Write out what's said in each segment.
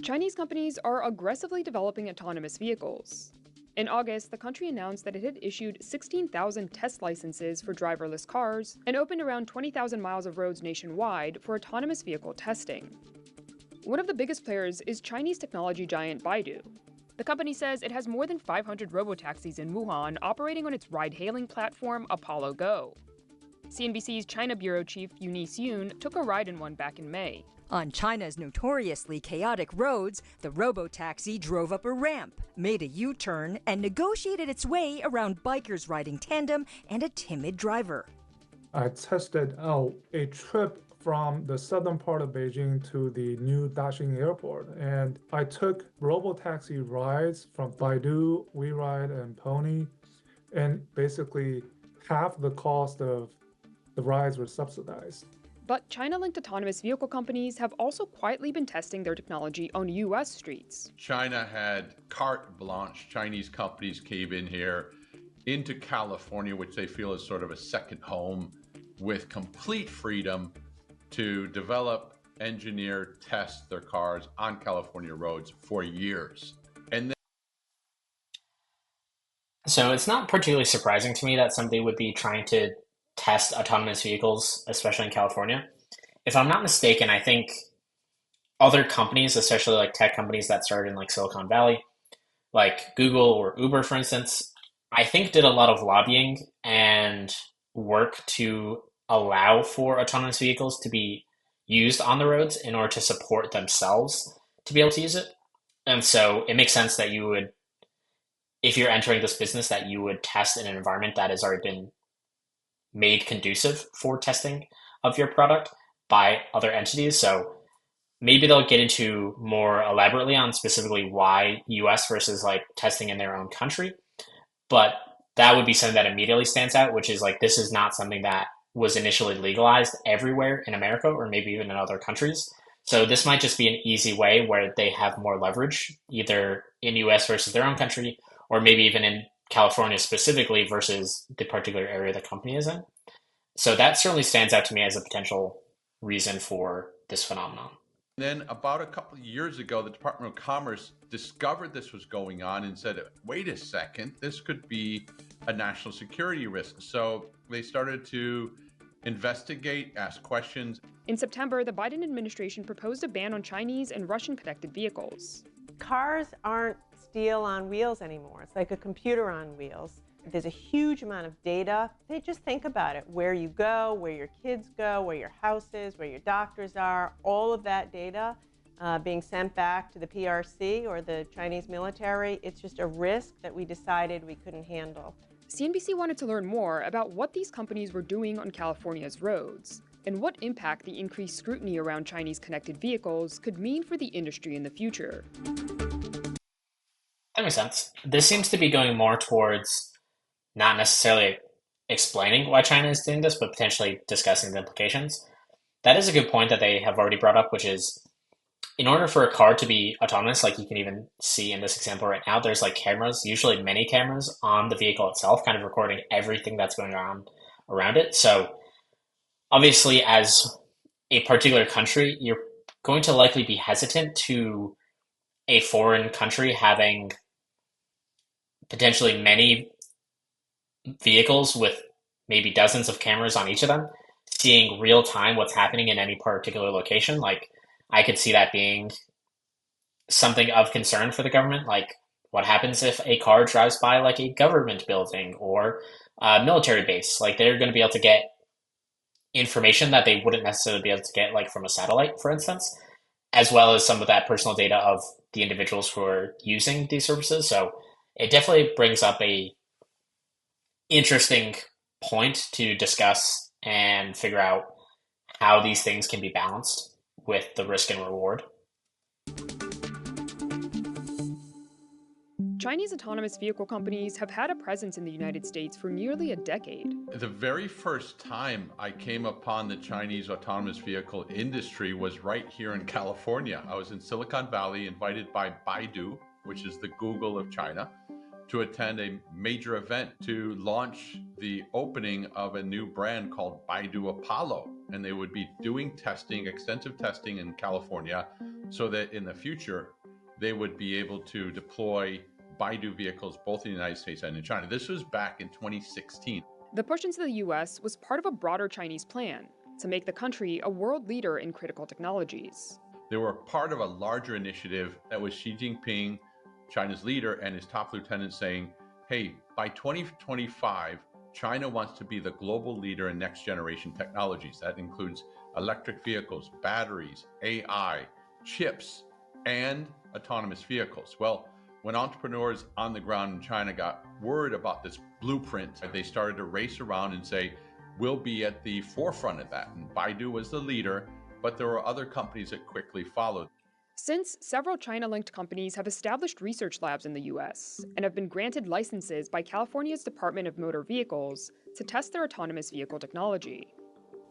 Chinese companies are aggressively developing autonomous vehicles. In August, the country announced that it had issued 16,000 test licenses for driverless cars and opened around 20,000 miles of roads nationwide for autonomous vehicle testing. One of the biggest players is Chinese technology giant Baidu. The company says it has more than 500 robotaxis in Wuhan operating on its ride-hailing platform Apollo Go. CNBC's China bureau chief Eunice Yoon took a ride in one back in May. On China's notoriously chaotic roads, the robotaxi drove up a ramp, made a U-turn, and negotiated its way around bikers riding tandem and a timid driver. I tested out a trip from the southern part of Beijing to the new Daxing airport, and I took robotaxi rides from Baidu, WeRide, and Pony, and basically half the cost of the rides were subsidized. But China-linked autonomous vehicle companies have also quietly been testing their technology on U.S. streets. China had carte blanche. Chinese companies came in here into California, which they feel is sort of a second home, with complete freedom to develop, engineer, test their cars on California roads for years. So it's not particularly surprising to me that somebody would be trying to test autonomous vehicles, especially in California. If I'm not mistaken, I think other companies, especially like tech companies that started in like Silicon Valley, like Google or Uber, for instance, I think did a lot of lobbying and work to allow for autonomous vehicles to be used on the roads in order to support themselves to be able to use it. And so it makes sense that you would, if you're entering this business, that you would test in an environment that has already been made conducive for testing of your product by other entities. So maybe they'll get into more elaborately on specifically why US versus like testing in their own country. But that would be something that immediately stands out, which is like this is not something that was initially legalized everywhere in America or maybe even in other countries. So this might just be an easy way where they have more leverage, either in US versus their own country, or maybe even in California specifically versus the particular area the company is in. So that certainly stands out to me as a potential reason for this phenomenon. Then about a couple of years ago, the Department of Commerce discovered this was going on and said, wait a second, this could be a national security risk. So they started to investigate, ask questions. In September, the Biden administration proposed a ban on Chinese and Russian connected vehicles. Cars aren't steel on wheels anymore. It's like a computer on wheels. There's a huge amount of data. They just think about it, where you go, where your kids go, where your house is, where your doctors are, all of that data being sent back to the PRC or the Chinese military. It's just a risk that we decided we couldn't handle. CNBC wanted to learn more about what these companies were doing on California's roads and what impact the increased scrutiny around Chinese connected vehicles could mean for the industry in the future. That makes sense. This seems to be going more towards not necessarily explaining why China is doing this, but potentially discussing the implications. That is a good point that they have already brought up, which is in order for a car to be autonomous, like you can even see in this example right now, there's like cameras, usually many cameras on the vehicle itself, kind of recording everything that's going on around it. So obviously, as a particular country, you're going to likely be hesitant to a foreign country having potentially many vehicles with maybe dozens of cameras on each of them, seeing real time what's happening in any particular location. Like I could see that being something of concern for the government. Like what happens if a car drives by like a government building or a military base? Like they're going to be able to get information that they wouldn't necessarily be able to get like from a satellite, for instance, as well as some of that personal data of the individuals who are using these services. So it definitely brings up a interesting point to discuss and figure out how these things can be balanced with the risk and reward. Chinese autonomous vehicle companies have had a presence in the United States for nearly a decade. The very first time I came upon the Chinese autonomous vehicle industry was right here in California. I was in Silicon Valley, invited by Baidu, which is the Google of China, to attend a major event to launch the opening of a new brand called Baidu Apollo. And they would be doing testing, extensive testing in California, so that in the future, they would be able to deploy Baidu vehicles both in the United States and in China. This was back in 2016. The push into the US was part of a broader Chinese plan to make the country a world leader in critical technologies. They were part of a larger initiative that was Xi Jinping, China's leader, and his top lieutenant saying, hey, by 2025, China wants to be the global leader in next generation technologies. That includes electric vehicles, batteries, AI, chips, and autonomous vehicles. Well, when entrepreneurs on the ground in China got word about this blueprint, they started to race around and say, we'll be at the forefront of that. And Baidu was the leader, but there were other companies that quickly followed. Since several China-linked companies have established research labs in the US and have been granted licenses by California's Department of Motor Vehicles to test their autonomous vehicle technology.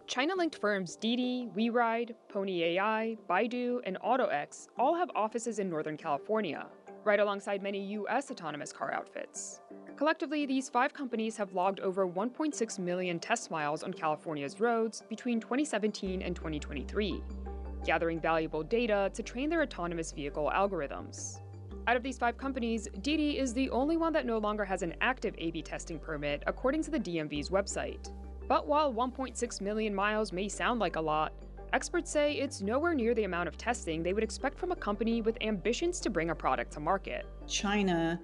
China-linked firms Didi, WeRide, Pony AI, Baidu, and AutoX all have offices in Northern California, right alongside many US autonomous car outfits. Collectively, these 5 companies have logged over 1.6 million test miles on California's roads between 2017 and 2023, gathering valuable data to train their autonomous vehicle algorithms. Out of these 5 companies, Didi is the only one that no longer has an active A/B testing permit, according to the DMV's website. But while 1.6 million miles may sound like a lot, experts say it's nowhere near the amount of testing they would expect from a company with ambitions to bring a product to market. China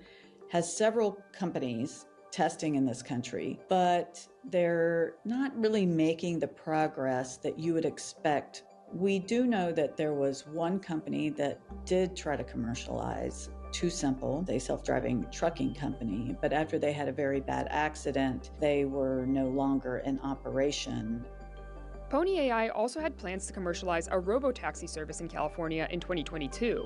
has several companies testing in this country, but they're not really making the progress that you would expect. We do know that there was one company that did try to commercialize TuSimple, a self-driving trucking company, but after they had a very bad accident, they were no longer in operation. Pony AI also had plans to commercialize a robotaxi service in California in 2022.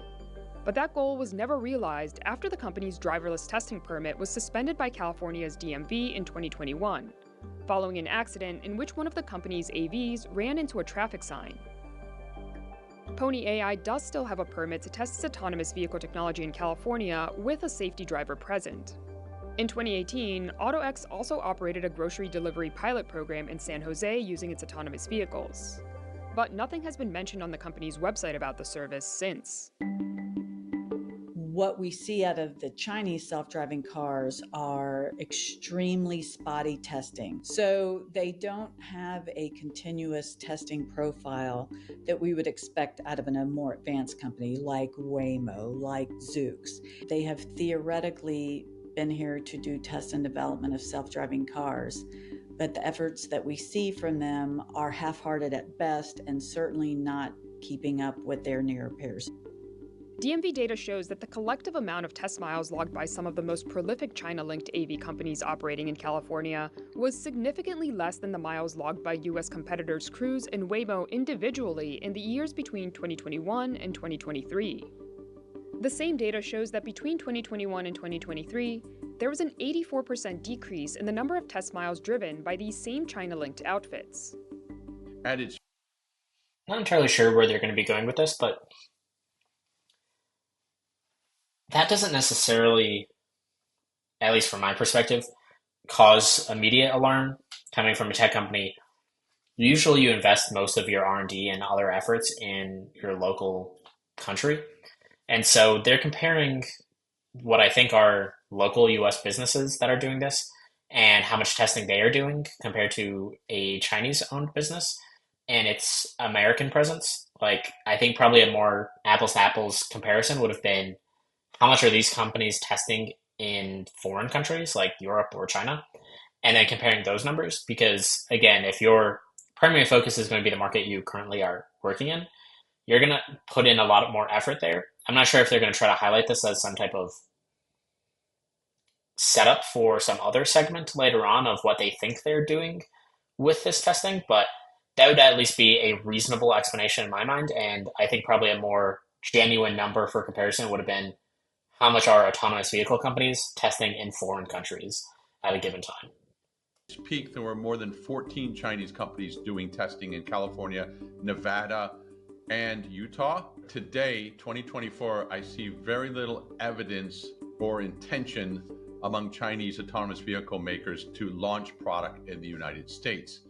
But that goal was never realized after the company's driverless testing permit was suspended by California's DMV in 2021, following an accident in which one of the company's AVs ran into a traffic sign. Pony AI does still have a permit to test its autonomous vehicle technology in California with a safety driver present. In 2018, AutoX also operated a grocery delivery pilot program in San Jose using its autonomous vehicles. But nothing has been mentioned on the company's website about the service since. What we see out of the Chinese self-driving cars are extremely spotty testing. So they don't have a continuous testing profile that we would expect out of a more advanced company like Waymo, like Zoox. They have theoretically been here to do test and development of self-driving cars, but the efforts that we see from them are half-hearted at best and certainly not keeping up with their near peers. DMV data shows that the collective amount of test miles logged by some of the most prolific China-linked AV companies operating in California was significantly less than the miles logged by US competitors Cruise and Waymo individually in the years between 2021 and 2023. The same data shows that between 2021 and 2023, there was an 84% decrease in the number of test miles driven by these same China-linked outfits. At its Not entirely sure where they're going to be going with this, but that doesn't necessarily, at least from my perspective, cause immediate alarm coming from a tech company. Usually you invest most of your R&D and other efforts in your local country. And so they're comparing what I think are local US businesses that are doing this and how much testing they are doing compared to a Chinese-owned business and its American presence. Like, I think probably a more apples-to-apples comparison would have been how much are these companies testing in foreign countries like Europe or China, and then comparing those numbers. Because again, if your primary focus is going to be the market you currently are working in, you're going to put in a lot more effort there. I'm not sure if they're going to try to highlight this as some type of setup for some other segment later on of what they think they're doing with this testing, but that would at least be a reasonable explanation in my mind. And I think probably a more genuine number for comparison would have been how much are autonomous vehicle companies testing in foreign countries at a given time. its peak, there were more than 14 Chinese companies doing testing in California, Nevada, and Utah. Today, 2024, I see very little evidence or intention among Chinese autonomous vehicle makers to launch product in the United States.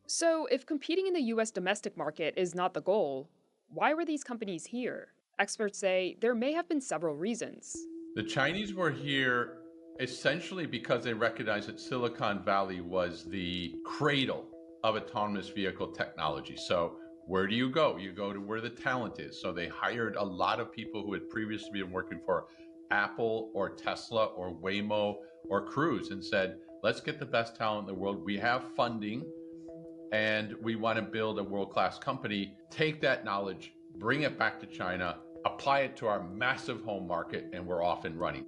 So, if competing in the US domestic market is not the goal, why were these companies here? Experts say there may have been several reasons. The Chinese were here essentially because they recognized that Silicon Valley was the cradle of autonomous vehicle technology. So where do you go? You go to where the talent is. So they hired a lot of people who had previously been working for Apple or Tesla or Waymo or Cruise and said, let's get the best talent in the world. We have funding and we want to build a world-class company. Take that knowledge, bring it back to China, apply it to our massive home market, and we're off and running.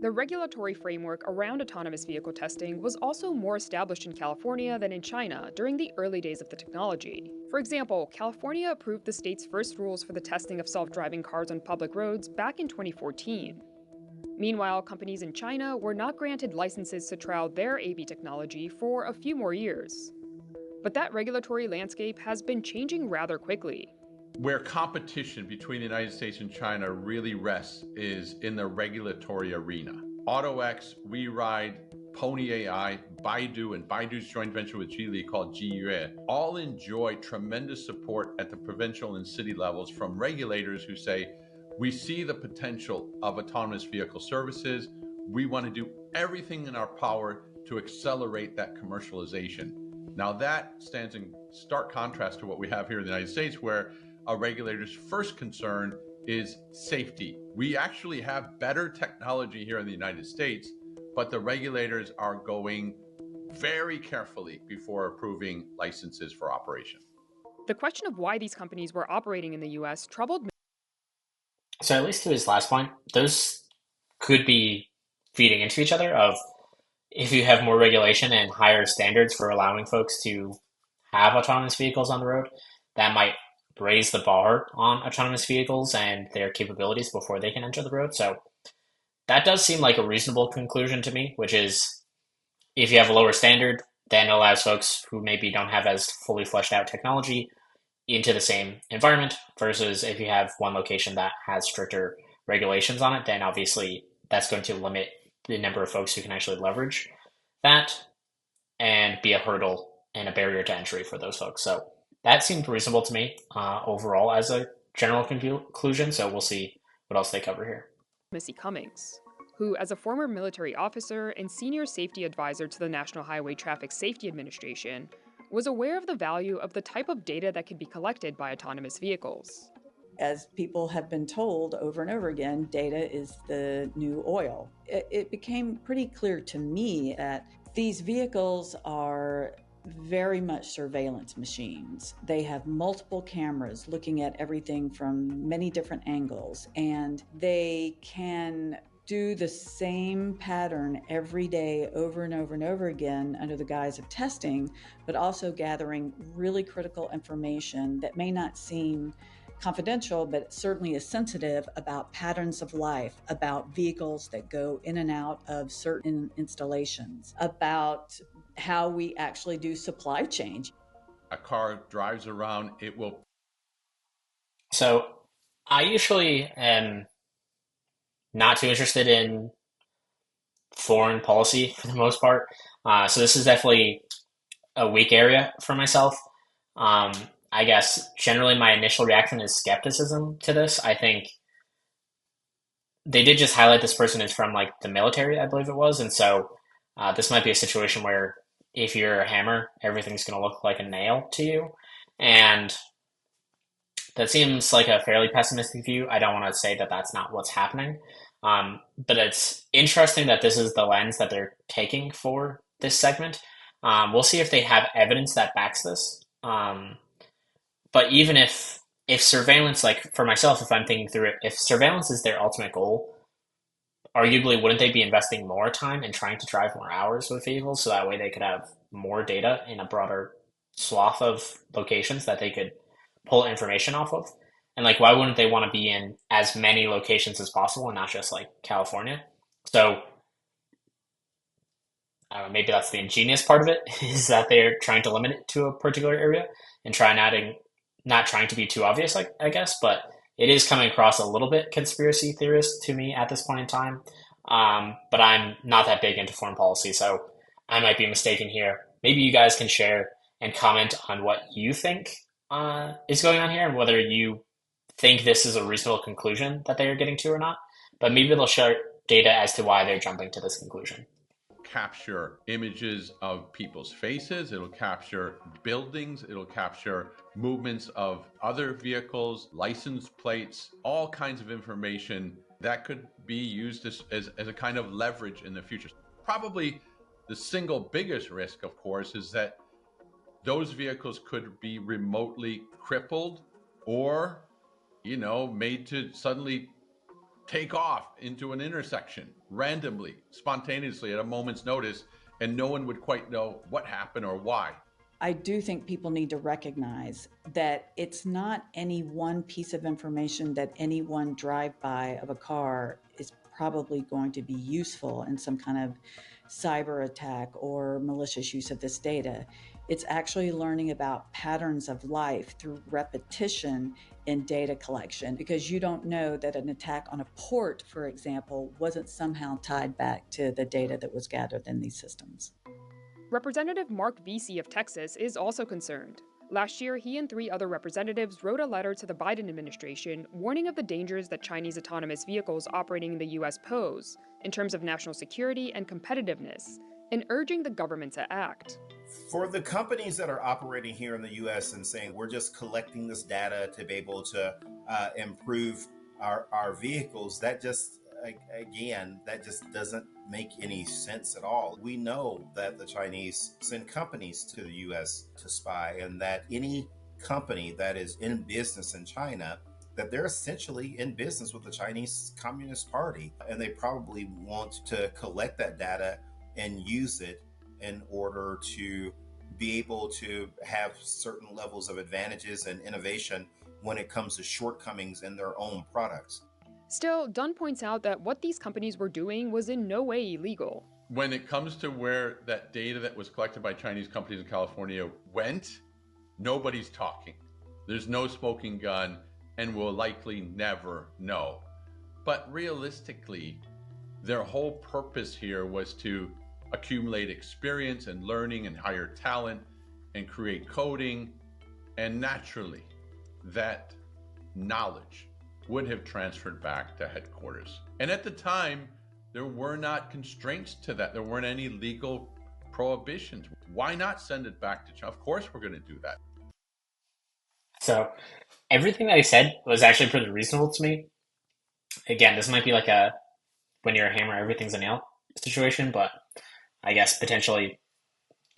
The regulatory framework around autonomous vehicle testing was also more established in California than in China during the early days of the technology. For example, California approved the state's first rules for the testing of self-driving cars on public roads back in 2014. Meanwhile, companies in China were not granted licenses to trial their AV technology for a few more years. But that regulatory landscape has been changing rather quickly. Where competition between the United States and China really rests is in the regulatory arena. AutoX, WeRide, Pony AI, Baidu, and Baidu's joint venture with Geely called Jiyue all enjoy tremendous support at the provincial and city levels from regulators who say, we see the potential of autonomous vehicle services. We want to do everything in our power to accelerate that commercialization. Now that stands in stark contrast to what we have here in the United States, where a regulator's first concern is safety. We actually have better technology here in the United States, but the regulators are going very carefully before approving licenses for operation. The question of why these companies were operating in the US troubled me. So at least to his last point, those could be feeding into each other of if you have more regulation and higher standards for allowing folks to have autonomous vehicles on the road, that might raise the bar on autonomous vehicles and their capabilities before they can enter the road. So that does seem like a reasonable conclusion to me, which is if you have a lower standard, then it allows folks who maybe don't have as fully fleshed out technology into the same environment versus if you have one location that has stricter regulations on it, then obviously that's going to limit the number of folks who can actually leverage that and be a hurdle and a barrier to entry for those folks. So that seemed reasonable to me overall as a general conclusion. So we'll see what else they cover here. Missy Cummings, who, as a former military officer and senior safety advisor to the National Highway Traffic Safety Administration, was aware of the value of the type of data that could be collected by autonomous vehicles. As people have been told over and over again, data is the new oil. It became pretty clear to me that these vehicles are very much surveillance machines. They have multiple cameras looking at everything from many different angles, and they can do the same pattern every day over and over and over again under the guise of testing, but also gathering really critical information that may not seem confidential, but certainly is sensitive about patterns of life, about vehicles that go in and out of certain installations, about how we actually do supply chain. A car drives around, it will. So I usually am not too interested in foreign policy for the most part. So this is definitely a weak area for myself. I guess generally my initial reaction is skepticism to this. I think they did just highlight this person is from like the military, I believe it was. And so this might be a situation where if you're a hammer, everything's going to look like a nail to you. And that seems like a fairly pessimistic view. I don't want to say that that's not what's happening. But it's interesting that this is the lens that they're taking for this segment. We'll see if they have evidence that backs this. But even if surveillance, like for myself, if I'm thinking through it, if surveillance is their ultimate goal, arguably wouldn't they be investing more time in trying to drive more hours with vehicles so that way they could have more data in a broader swath of locations that they could pull information off of? And like, why wouldn't they want to be in as many locations as possible and not just like California? So I don't know, maybe that's the ingenious part of it is that they're trying to limit it to a particular area and not trying to be too obvious, I guess, but it is coming across a little bit conspiracy theorist to me at this point in time. but I'm not that big into foreign policy, so I might be mistaken here. Maybe you guys can share and comment on what you think is going on here and whether you think this is a reasonable conclusion that they are getting to or not. But maybe they'll share data as to why they're jumping to this conclusion. Capture images of people's faces, it'll capture buildings, it'll capture movements of other vehicles, license plates, all kinds of information that could be used as a kind of leverage in the future. Probably the single biggest risk, of course, is that those vehicles could be remotely crippled or, made to suddenly take off into an intersection randomly, spontaneously at a moment's notice, and no one would quite know what happened or why. I do think people need to recognize that it's not any one piece of information that any one drive-by of a car is probably going to be useful in some kind of cyber attack or malicious use of this data. It's actually learning about patterns of life through repetition in data collection, because you don't know that an attack on a port, for example, wasn't somehow tied back to the data that was gathered in these systems. Representative Mark Vesey of Texas is also concerned. Last year, he and 3 other representatives wrote a letter to the Biden administration warning of the dangers that Chinese autonomous vehicles operating in the U.S. pose in terms of national security and competitiveness, and urging the government to act. For the companies that are operating here in the U.S. and saying we're just collecting this data to be able to improve our vehicles, that just doesn't make any sense at all. We know that the Chinese send companies to the U.S. to spy, and that any company that is in business in China, that they're essentially in business with the Chinese Communist Party, and they probably want to collect that data and use it in order to be able to have certain levels of advantages and innovation when it comes to shortcomings in their own products. Still, Dunn points out that what these companies were doing was in no way illegal. When it comes to where that data that was collected by Chinese companies in California went, nobody's talking. There's no smoking gun, and we'll likely never know. But realistically, their whole purpose here was to accumulate experience and learning and hire talent and create coding. And naturally, that knowledge would have transferred back to headquarters. And at the time, there were not constraints to that. There weren't any legal prohibitions. Why not send it back to China? Of course we're going to do that. So everything that he said was actually pretty reasonable to me. Again, this might be like a when you're a hammer, everything's a nail situation, but I guess potentially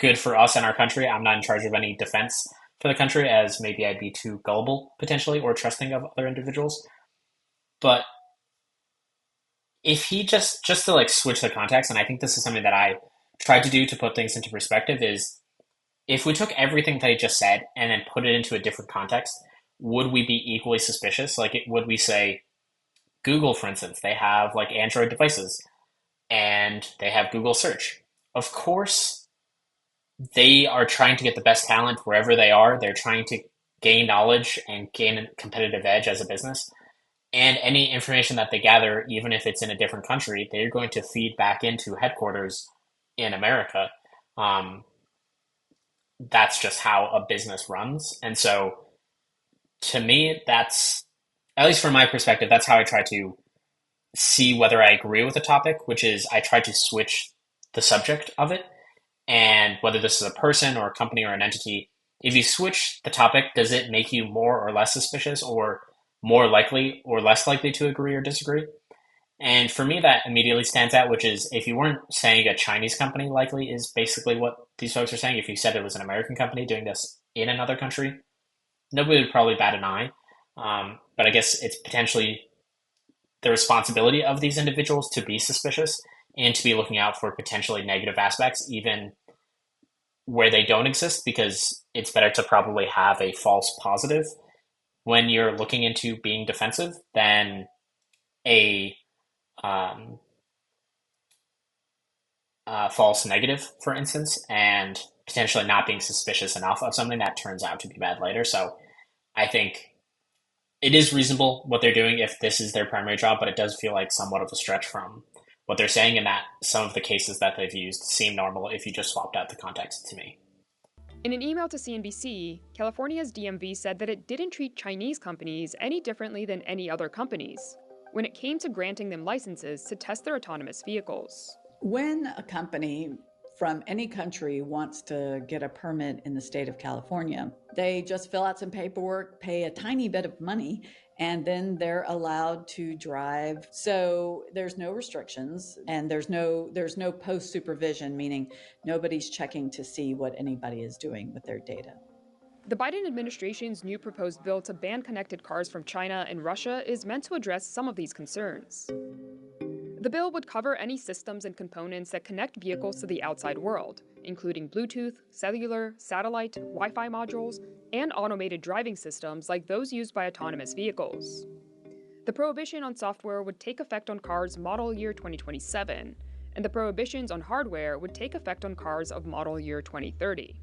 good for us and our country. I'm not in charge of any defense for the country, as maybe I'd be too gullible potentially or trusting of other individuals. But if he just to like switch the context, and I think this is something that I tried to do to put things into perspective, is if we took everything that he just said and then put it into a different context, would we be equally suspicious? Like, would we say Google, for instance, they have like Android devices and they have Google search. Of course, they are trying to get the best talent wherever they are. They're trying to gain knowledge and gain a competitive edge as a business. And any information that they gather, even if it's in a different country, they're going to feed back into headquarters in America. That's just how a business runs. And so to me, that's, at least from my perspective, that's how I try to see whether I agree with the topic, which is I try to switch the subject of it. And whether this is a person or a company or an entity, if you switch the topic, does it make you more or less suspicious, or more likely or less likely to agree or disagree? And for me, that immediately stands out, which is if you weren't saying a Chinese company, likely is basically what these folks are saying. If you said it was an American company doing this in another country, nobody would probably bat an eye. But I guess it's potentially the responsibility of these individuals to be suspicious and to be looking out for potentially negative aspects, even where they don't exist, because it's better to probably have a false positive when you're looking into being defensive than a false negative, for instance, and potentially not being suspicious enough of something that turns out to be bad later. So I think it is reasonable what they're doing if this is their primary job, but it does feel like somewhat of a stretch from what they're saying, and that some of the cases that they've used seem normal if you just swapped out the context to me. In an email to CNBC, California's DMV said that it didn't treat Chinese companies any differently than any other companies when it came to granting them licenses to test their autonomous vehicles. When a company from any country wants to get a permit in the state of California, they just fill out some paperwork, pay a tiny bit of money, and then they're allowed to drive. So there's no restrictions, and there's no post supervision, meaning nobody's checking to see what anybody is doing with their data. The Biden administration's new proposed bill to ban connected cars from China and Russia is meant to address some of these concerns. The bill would cover any systems and components that connect vehicles to the outside world, including Bluetooth, cellular, satellite, Wi-Fi modules, and automated driving systems like those used by autonomous vehicles. The prohibition on software would take effect on cars model year 2027, and the prohibitions on hardware would take effect on cars of model year 2030.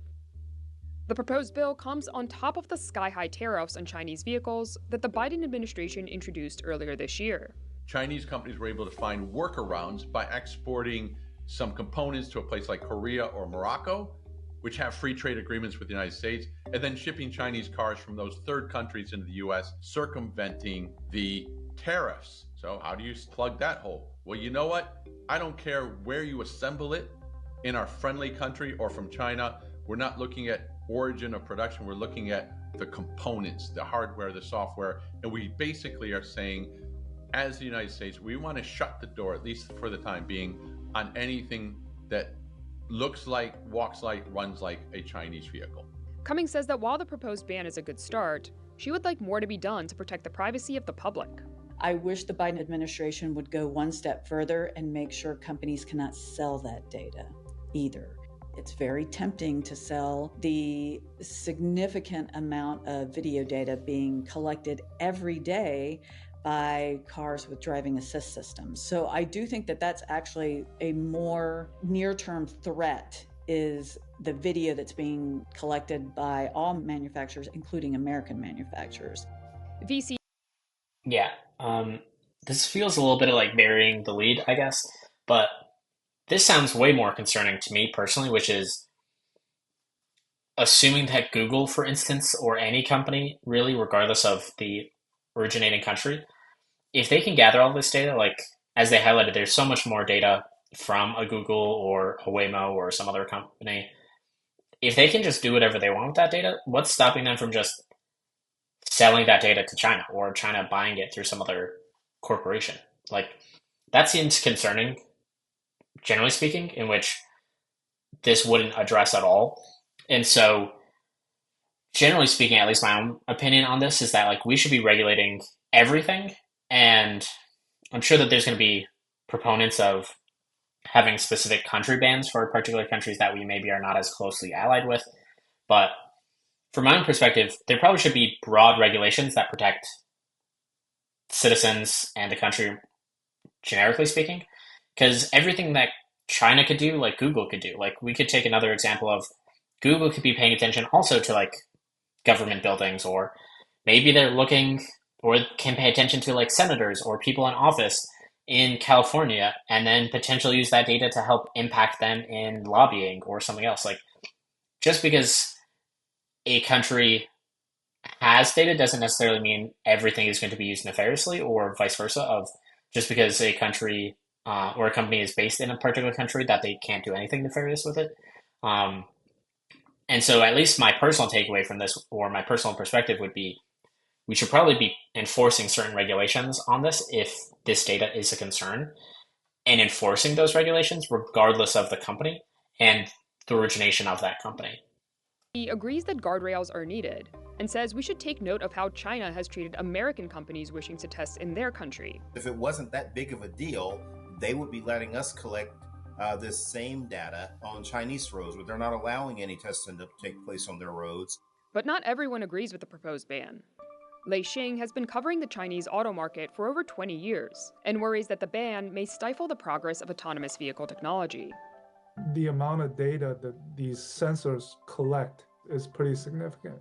The proposed bill comes on top of the sky-high tariffs on Chinese vehicles that the Biden administration introduced earlier this year. Chinese companies were able to find workarounds by exporting some components to a place like Korea or Morocco, which have free trade agreements with the United States, and then shipping Chinese cars from those third countries into the US, circumventing the tariffs. So how do you plug that hole? Well, you know what? I don't care where you assemble it, in our friendly country or from China. We're not looking at origin of production. We're looking at the components, the hardware, the software, and we basically are saying, as the United States, we want to shut the door, at least for the time being, on anything that looks like, walks like, runs like a Chinese vehicle. Cummings says that while the proposed ban is a good start, she would like more to be done to protect the privacy of the public. I wish the Biden administration would go one step further and make sure companies cannot sell that data either. It's very tempting to sell the significant amount of video data being collected every day by cars with driving assist systems. So I do think that that's actually a more near-term threat, is the video that's being collected by all manufacturers, including American manufacturers. VC. Yeah, this feels a little bit of like burying the lead, I guess, but this sounds way more concerning to me personally, which is assuming that Google, for instance, or any company, really, regardless of the originating country, if they can gather all this data, like as they highlighted, there's so much more data from a Google or a Waymo or some other company. If they can just do whatever they want with that data, what's stopping them from just selling that data to China or China buying it through some other corporation? Like, that seems concerning, generally speaking, in which this wouldn't address at all. And so, generally speaking, at least my own opinion on this is that like we should be regulating everything. And I'm sure that there's going to be proponents of having specific country bans for particular countries that we maybe are not as closely allied with. But from my own perspective, there probably should be broad regulations that protect citizens and the country, generically speaking, because everything that China could do, like Google could do. Like, we could take another example of Google could be paying attention also to like government buildings, or maybe they're looking or can pay attention to like senators or people in office in California, and then potentially use that data to help impact them in lobbying or something else. Like, just because a country has data doesn't necessarily mean everything is going to be used nefariously, or vice versa, of just because a country or a company is based in a particular country that they can't do anything nefarious with it. And so at least my personal takeaway from this, or my personal perspective, would be we should probably be enforcing certain regulations on this if this data is a concern, and enforcing those regulations regardless of the company and the origination of that company. He agrees that guardrails are needed and says we should take note of how China has treated American companies wishing to test in their country. If it wasn't that big of a deal, they would be letting us collect this same data on Chinese roads, but they're not allowing any testing to take place on their roads. But not everyone agrees with the proposed ban. Lei Xing has been covering the Chinese auto market for over 20 years and worries that the ban may stifle the progress of autonomous vehicle technology. The amount of data that these sensors collect is pretty significant.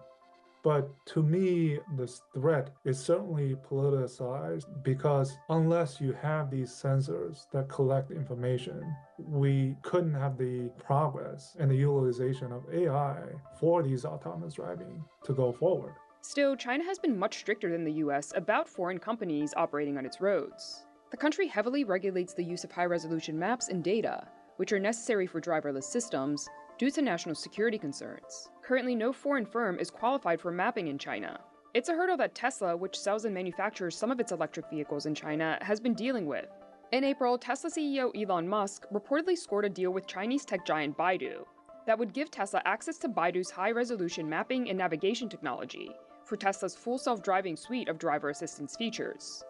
But to me, this threat is certainly politicized because unless you have these sensors that collect information, we couldn't have the progress and the utilization of AI for these autonomous driving to go forward. Still, China has been much stricter than the US about foreign companies operating on its roads. The country heavily regulates the use of high-resolution maps and data, which are necessary for driverless systems, due to national security concerns. Currently, no foreign firm is qualified for mapping in China. It's a hurdle that Tesla, which sells and manufactures some of its electric vehicles in China, has been dealing with. In April, Tesla CEO Elon Musk reportedly scored a deal with Chinese tech giant Baidu that would give Tesla access to Baidu's high-resolution mapping and navigation technology for Tesla's full self-driving suite of driver assistance features.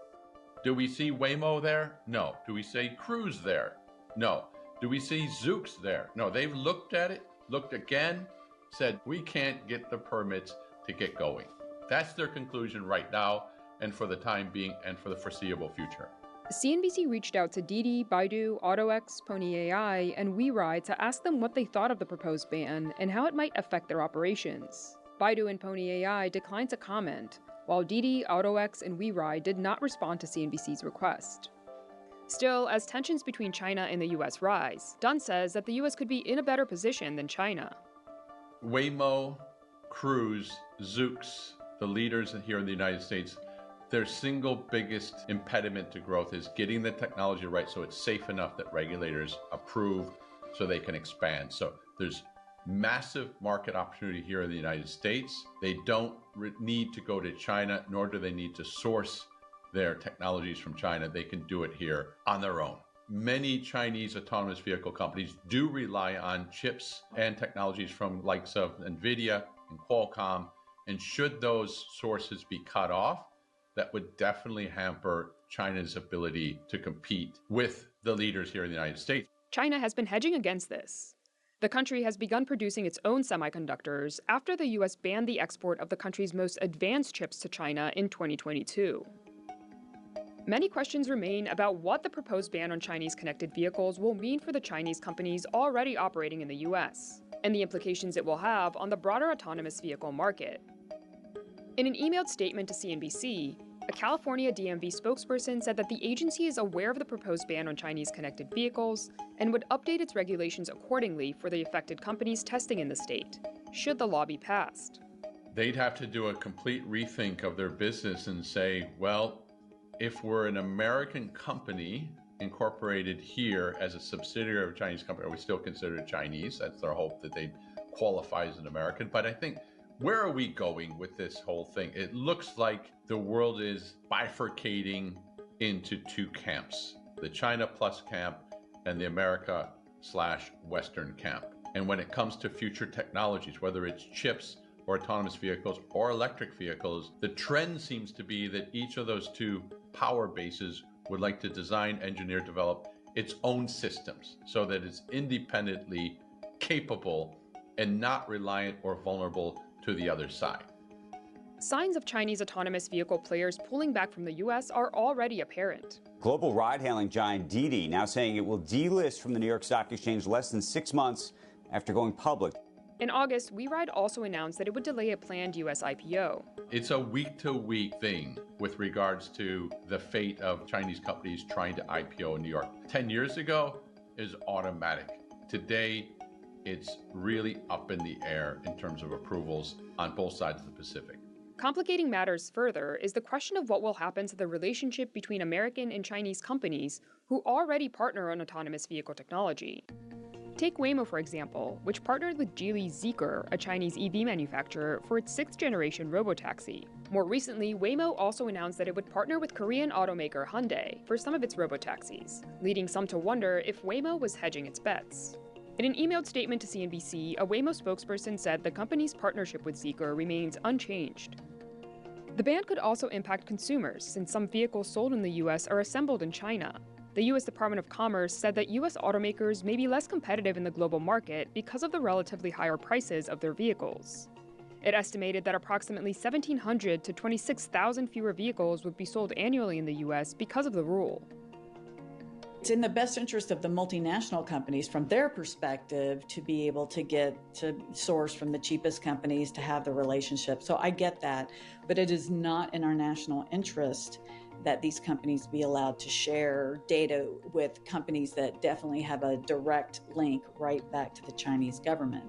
Do we see Waymo there? No. Do we see Cruise there? No. Do we see Zoox there? No. They've looked at it, looked again, said, we can't get the permits to get going. That's their conclusion right now, and for the time being, and for the foreseeable future. CNBC reached out to Didi, Baidu, AutoX, Pony AI, and WeRide to ask them what they thought of the proposed ban and how it might affect their operations. Baidu and Pony AI declined to comment, while Didi, AutoX, and WeRide did not respond to CNBC's request. Still, as tensions between China and the US rise, Dunn says that the US could be in a better position than China. Waymo, Cruise, Zoox, the leaders here in the United States, their single biggest impediment to growth is getting the technology right so it's safe enough that regulators approve so they can expand. So there's massive market opportunity here in the United States. They don't need to go to China, nor do they need to source their technologies from China. They can do it here on their own. Many Chinese autonomous vehicle companies do rely on chips and technologies from likes of NVIDIA and Qualcomm. And should those sources be cut off, that would definitely hamper China's ability to compete with the leaders here in the United States. China has been hedging against this. The country has begun producing its own semiconductors after the US banned the export of the country's most advanced chips to China in 2022. Many questions remain about what the proposed ban on Chinese connected vehicles will mean for the Chinese companies already operating in the US, and the implications it will have on the broader autonomous vehicle market. In an emailed statement to CNBC, a California DMV spokesperson said that the agency is aware of the proposed ban on Chinese connected vehicles and would update its regulations accordingly for the affected companies testing in the state, should the law be passed. They'd have to do a complete rethink of their business and say, well, if we're an American company incorporated here as a subsidiary of a Chinese company, are we still considered Chinese? That's their hope, that they qualify as an American. But I think, where are we going with this whole thing? It looks like the world is bifurcating into two camps, the China plus camp and the America/Western camp. And when it comes to future technologies, whether it's chips or autonomous vehicles or electric vehicles, the trend seems to be that each of those two power bases would like to design, engineer, develop its own systems so that it's independently capable and not reliant or vulnerable to the other side. Signs of Chinese autonomous vehicle players pulling back from the US are already apparent. Global ride-hailing giant Didi now saying it will delist from the New York Stock Exchange less than 6 months after going public. In August, WeRide also announced that it would delay a planned US IPO. It's a week-to-week thing with regards to the fate of Chinese companies trying to IPO in New York. 10 years ago is automatic. Today, it's really up in the air in terms of approvals on both sides of the Pacific. Complicating matters further is the question of what will happen to the relationship between American and Chinese companies who already partner on autonomous vehicle technology. Take Waymo, for example, which partnered with Geely Zeekr, a Chinese EV manufacturer, for its 6th-generation robotaxi. More recently, Waymo also announced that it would partner with Korean automaker Hyundai for some of its robotaxis, leading some to wonder if Waymo was hedging its bets. In an emailed statement to CNBC, a Waymo spokesperson said the company's partnership with Zeekr remains unchanged. The ban could also impact consumers, since some vehicles sold in the US are assembled in China. The US Department of Commerce said that US automakers may be less competitive in the global market because of the relatively higher prices of their vehicles. It estimated that approximately 1,700 to 26,000 fewer vehicles would be sold annually in the US because of the rule. It's in the best interest of the multinational companies from their perspective to be able to source from the cheapest companies, to have the relationship. So I get that, but it is not in our national interest that these companies be allowed to share data with companies that definitely have a direct link right back to the Chinese government.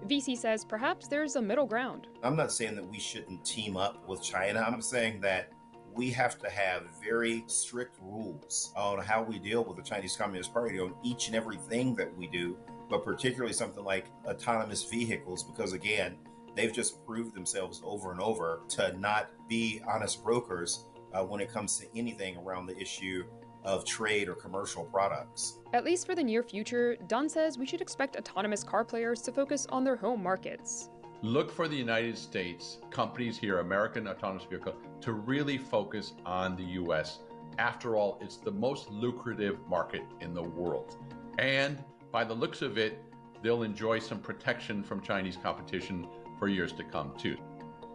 VC says perhaps there's a middle ground. I'm not saying that we shouldn't team up with China. I'm saying that we have to have very strict rules on how we deal with the Chinese Communist Party on each and everything that we do, but particularly something like autonomous vehicles, because again, they've just proved themselves over and over to not be honest brokers when it comes to anything around the issue of trade or commercial products. At least for the near future, Dunn says we should expect autonomous car players to focus on their home markets. Look for the United States, companies here, American Autonomous Vehicle, to really focus on the US. After all, it's the most lucrative market in the world. And by the looks of it, they'll enjoy some protection from Chinese competition for years to come too.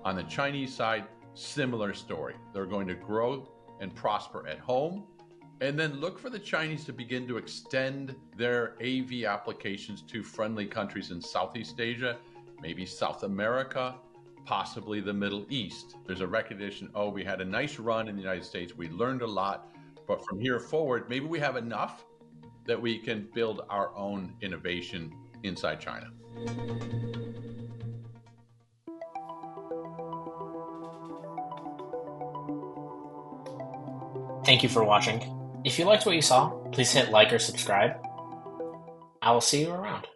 On the Chinese side, similar story. They're going to grow and prosper at home, and then look for the Chinese to begin to extend their AV applications to friendly countries in Southeast Asia, maybe South America, possibly the Middle East. There's a recognition, oh, we had a nice run in the United States, we learned a lot, but from here forward, maybe we have enough that we can build our own innovation inside China. Thank you for watching. If you liked what you saw, please hit like or subscribe. I will see you around.